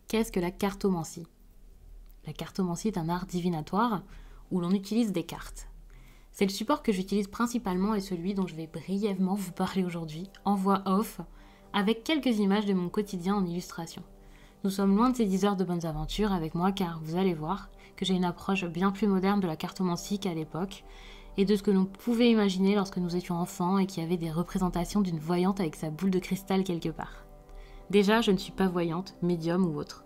Qu'est-ce que la cartomancie? La cartomancie est un art divinatoire où l'on utilise des cartes. C'est le support que j'utilise principalement et celui dont je vais brièvement vous parler aujourd'hui, en voix off, avec quelques images de mon quotidien en illustration. Nous sommes loin de ces 10 heures de bonnes aventures avec moi car vous allez voir que j'ai une approche bien plus moderne de la cartomancie qu'à l'époque et de ce que l'on pouvait imaginer lorsque nous étions enfants et qu'il y avait des représentations d'une voyante avec sa boule de cristal quelque part. Déjà, je ne suis pas voyante, médium ou autre.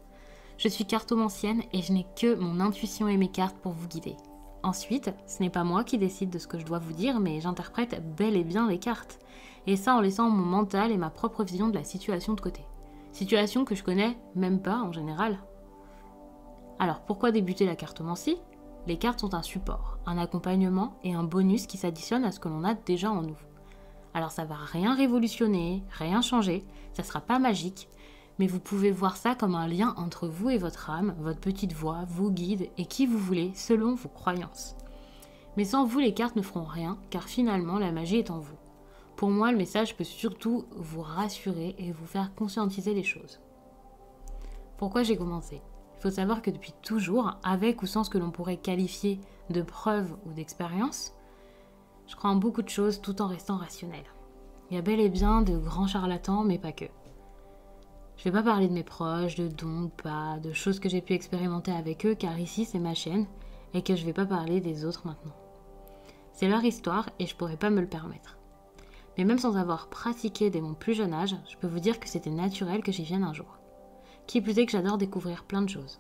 Je suis cartomancienne et je n'ai que mon intuition et mes cartes pour vous guider. Ensuite, ce n'est pas moi qui décide de ce que je dois vous dire, mais j'interprète bel et bien les cartes. Et ça en laissant mon mental et ma propre vision de la situation de côté. Situation que je connais même pas en général. Alors pourquoi débuter la cartomancie? Les cartes sont un support, un accompagnement et un bonus qui s'additionnent à ce que l'on a déjà en nous. Alors ça va rien révolutionner, rien changer, ça sera pas magique, mais vous pouvez voir ça comme un lien entre vous et votre âme, votre petite voix, vos guides et qui vous voulez selon vos croyances. Mais sans vous, les cartes ne feront rien, car finalement la magie est en vous. Pour moi, le message peut surtout vous rassurer et vous faire conscientiser les choses. Pourquoi j'ai commencé? Il faut savoir que depuis toujours, avec ou sans ce que l'on pourrait qualifier de preuve ou d'expérience, je crois en beaucoup de choses tout en restant rationnelle. Il y a bel et bien de grands charlatans, mais pas que. Je vais pas parler de mes proches, de dons, de pas, de choses que j'ai pu expérimenter avec eux, car ici c'est ma chaîne, et que je vais pas parler des autres maintenant. C'est leur histoire et je pourrais pas me le permettre. Mais même sans avoir pratiqué dès mon plus jeune âge, je peux vous dire que c'était naturel que j'y vienne un jour. Qui plus est que j'adore découvrir plein de choses.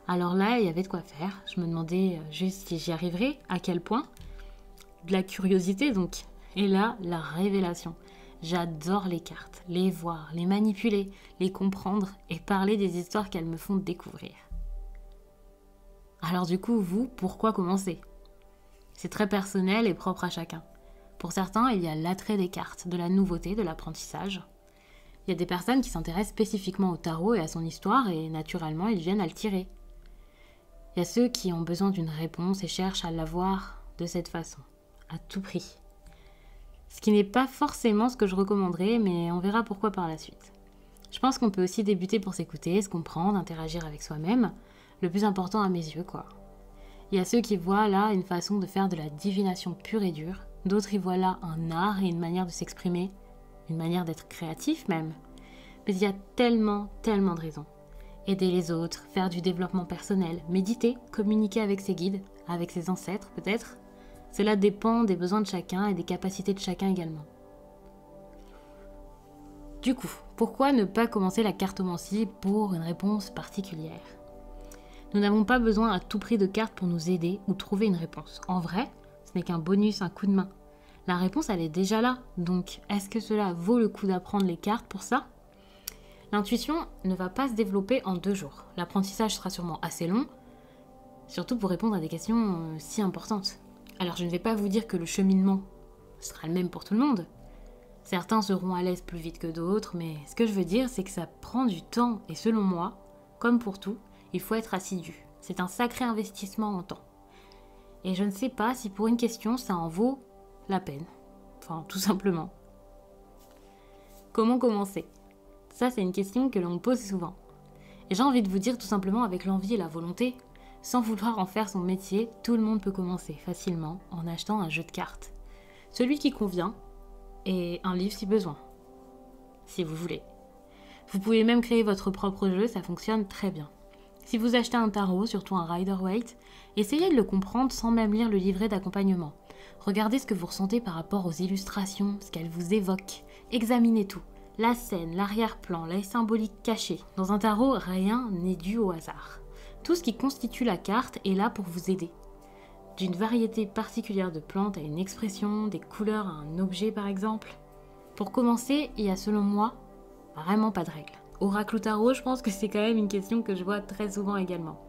Alors là, il y avait de quoi faire. Je me demandais juste si j'y arriverais, à quel point. De la curiosité donc. Et là, la révélation. J'adore les cartes, les voir, les manipuler, les comprendre et parler des histoires qu'elles me font découvrir. Alors du coup, vous, pourquoi commencer? C'est très personnel et propre à chacun. Pour certains, il y a l'attrait des cartes, de la nouveauté, de l'apprentissage. Il y a des personnes qui s'intéressent spécifiquement au tarot et à son histoire et naturellement, ils viennent à le tirer. Il y a ceux qui ont besoin d'une réponse et cherchent à l'avoir de cette façon, à tout prix. Ce qui n'est pas forcément ce que je recommanderais, mais on verra pourquoi par la suite. Je pense qu'on peut aussi débuter pour s'écouter, se comprendre, interagir avec soi-même. Le plus important à mes yeux, quoi. Il y a ceux qui voient là une façon de faire de la divination pure et dure. D'autres y voient là un art et une manière de s'exprimer, une manière d'être créatif même. Mais il y a tellement de raisons. Aider les autres, faire du développement personnel, méditer, communiquer avec ses guides, avec ses ancêtres peut-être. Cela dépend des besoins de chacun et des capacités de chacun également. Du coup, pourquoi ne pas commencer la cartomancie pour une réponse particulière? Nous n'avons pas besoin à tout prix de cartes pour nous aider ou trouver une réponse. En vrai, ce n'est qu'un bonus, un coup de main. La réponse, elle est déjà là. Donc, est-ce que cela vaut le coup d'apprendre les cartes pour ça? L'intuition ne va pas se développer en 2 jours. L'apprentissage sera sûrement assez long, surtout pour répondre à des questions si importantes. Alors, je ne vais pas vous dire que le cheminement sera le même pour tout le monde. Certains seront à l'aise plus vite que d'autres, mais ce que je veux dire, c'est que ça prend du temps. Et selon moi, comme pour tout, il faut être assidu. C'est un sacré investissement en temps. Et je ne sais pas si pour une question, ça en vaut la peine. Enfin, tout simplement. Comment commencer? Ça, c'est une question que l'on me pose souvent. Et j'ai envie de vous dire tout simplement avec l'envie et la volonté, sans vouloir en faire son métier, tout le monde peut commencer facilement en achetant un jeu de cartes. Celui qui convient et un livre si besoin, si vous voulez. Vous pouvez même créer votre propre jeu, ça fonctionne très bien. Si vous achetez un tarot, surtout un Rider-Waite, essayez de le comprendre sans même lire le livret d'accompagnement. Regardez ce que vous ressentez par rapport aux illustrations, ce qu'elles vous évoquent. Examinez tout. La scène, l'arrière-plan, les symboliques cachées. Dans un tarot, rien n'est dû au hasard. Tout ce qui constitue la carte est là pour vous aider. D'une variété particulière de plantes à une expression, des couleurs à un objet par exemple. Pour commencer, il y a selon moi vraiment pas de règle. Oracle ou tarot, je pense que c'est quand même une question que je vois très souvent également.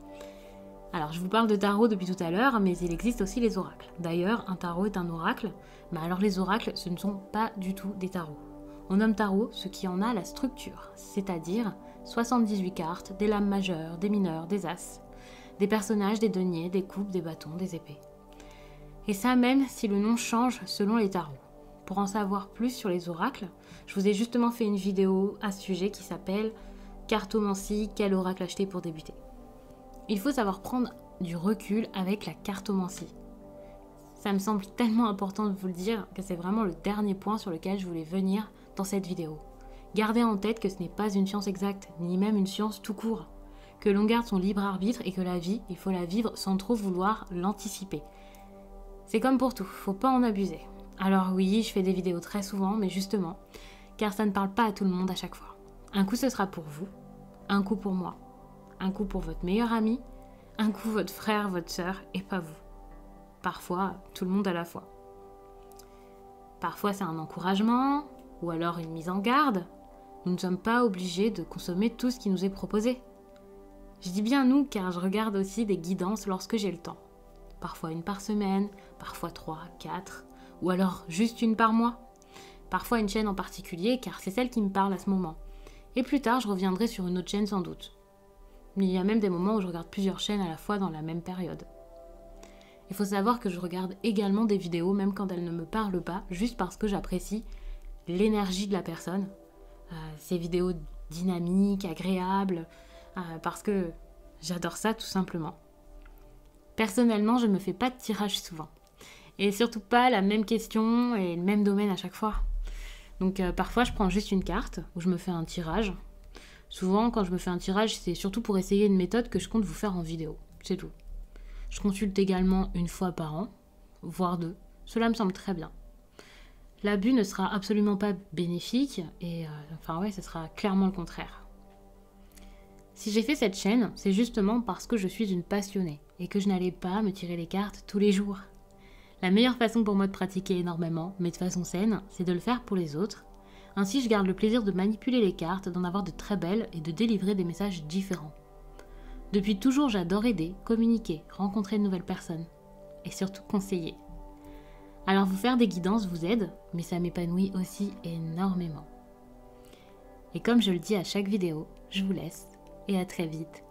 Alors, je vous parle de tarot depuis tout à l'heure, mais il existe aussi les oracles. D'ailleurs, un tarot est un oracle, mais alors les oracles, ce ne sont pas du tout des tarots. On nomme tarot ce qui en a la structure, c'est-à-dire 78 cartes, des lames majeures, des mineures, des as, des personnages, des deniers, des coupes, des bâtons, des épées. Et ça même si le nom change selon les tarots. pour en savoir plus sur les oracles, je vous ai justement fait une vidéo à ce sujet qui s'appelle « Cartomancie, quel oracle acheter pour débuter ?» Il faut savoir prendre du recul avec la cartomancie. Ça me semble tellement important de vous le dire que c'est vraiment le dernier point sur lequel je voulais venir dans cette vidéo. Gardez en tête que ce n'est pas une science exacte, ni même une science tout court. Que l'on garde son libre arbitre et que la vie, il faut la vivre sans trop vouloir l'anticiper. C'est comme pour tout, faut pas en abuser. Alors oui, je fais des vidéos très souvent, mais justement, car ça ne parle pas à tout le monde à chaque fois. Un coup ce sera pour vous, un coup pour moi, un coup pour votre meilleur ami, un coup votre frère, votre sœur, et pas vous. Parfois, tout le monde à la fois. Parfois c'est un encouragement, ou alors une mise en garde. Nous ne sommes pas obligés de consommer tout ce qui nous est proposé. Je dis bien nous car je regarde aussi des guidances lorsque j'ai le temps. Parfois une par semaine, parfois 3, 4, ou alors juste une par mois. Parfois une chaîne en particulier car c'est celle qui me parle à ce moment. Et plus tard je reviendrai sur une autre chaîne sans doute. Mais il y a même des moments où je regarde plusieurs chaînes à la fois dans la même période. Il faut savoir que je regarde également des vidéos même quand elles ne me parlent pas, juste parce que j'apprécie l'énergie de la personne. Ces vidéos dynamiques, agréables, parce que j'adore ça tout simplement. Personnellement, je ne me fais pas de tirage souvent. Et surtout pas la même question et le même domaine à chaque fois. Donc parfois je prends juste une carte où je me fais un tirage. Souvent quand je me fais un tirage, c'est surtout pour essayer une méthode que je compte vous faire en vidéo. C'est tout. Je consulte également une fois par an, voire 2. Cela me semble très bien. L'abus ne sera absolument pas bénéfique et ce sera clairement le contraire. Si j'ai fait cette chaîne, c'est justement parce que je suis une passionnée et que je n'allais pas me tirer les cartes tous les jours. La meilleure façon pour moi de pratiquer énormément, mais de façon saine, c'est de le faire pour les autres. Ainsi, je garde le plaisir de manipuler les cartes, d'en avoir de très belles et de délivrer des messages différents. Depuis toujours, j'adore aider, communiquer, rencontrer de nouvelles personnes et surtout conseiller. Alors vous faire des guidances vous aide, mais ça m'épanouit aussi énormément. Et comme je le dis à chaque vidéo, je vous laisse et à très vite